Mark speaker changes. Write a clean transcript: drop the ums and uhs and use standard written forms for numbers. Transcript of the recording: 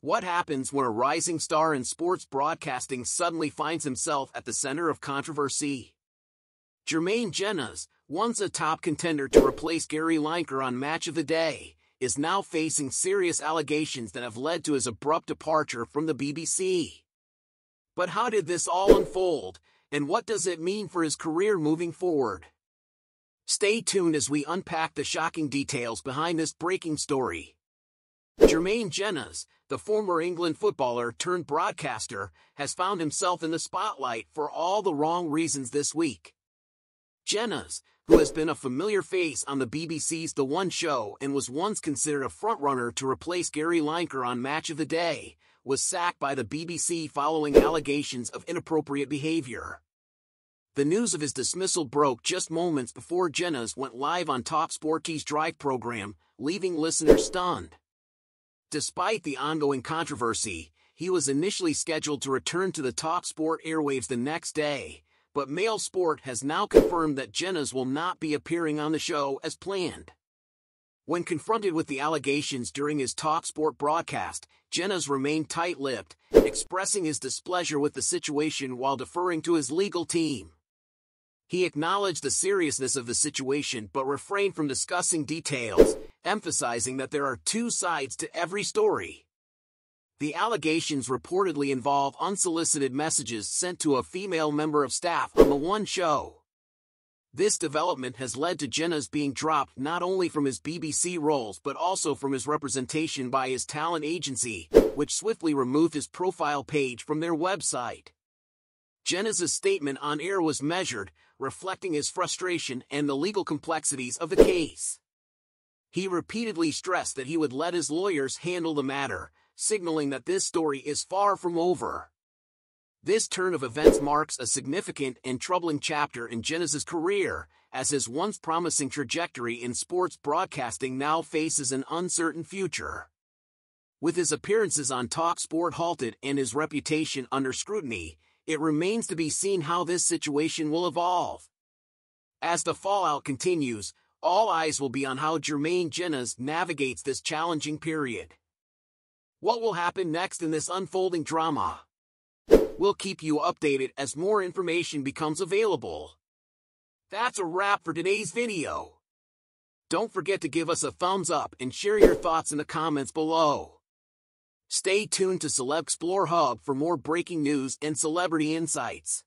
Speaker 1: What happens when a rising star in sports broadcasting suddenly finds himself at the center of controversy? Jermaine Jenas, once a top contender to replace Gary Lineker on Match of the Day, is now facing serious allegations that have led to his abrupt departure from the BBC. But how did this all unfold, and what does it mean for his career moving forward? Stay tuned as we unpack the shocking details behind this breaking story. Jermaine Jenas, the former England footballer turned broadcaster, has found himself in the spotlight for all the wrong reasons this week. Jenas, who has been a familiar face on the BBC's The One Show and was once considered a frontrunner to replace Gary Lineker on Match of the Day, was sacked by the BBC following allegations of inappropriate behaviour. The news of his dismissal broke just moments before Jenas went live on talkSPORT's Drive program, leaving listeners stunned. Despite the ongoing controversy, he was initially scheduled to return to the talkSPORT airwaves the next day, but Mail Sport has now confirmed that Jenas will not be appearing on the show as planned. When confronted with the allegations during his talkSPORT broadcast, Jenas remained tight-lipped, expressing his displeasure with the situation while deferring to his legal team. He acknowledged the seriousness of the situation but refrained from discussing details, emphasizing that there are two sides to every story. The allegations reportedly involve unsolicited messages sent to a female member of staff on The One Show. This development has led to Jenas being dropped not only from his BBC roles but also from his representation by his talent agency, which swiftly removed his profile page from their website. Jenas' statement on air was measured, reflecting his frustration and the legal complexities of the case. He repeatedly stressed that he would let his lawyers handle the matter, signaling that this story is far from over. This turn of events marks a significant and troubling chapter in Jenas' career, as his once promising trajectory in sports broadcasting now faces an uncertain future. With his appearances on talkSPORT halted and his reputation under scrutiny, it remains to be seen how this situation will evolve. As the fallout continues, all eyes will be on how Jermaine Jenas navigates this challenging period. What will happen next in this unfolding drama? We'll keep you updated as more information becomes available. That's a wrap for today's video. Don't forget to give us a thumbs up and share your thoughts in the comments below. Stay tuned to talkSPORT Hub for more breaking news and celebrity insights.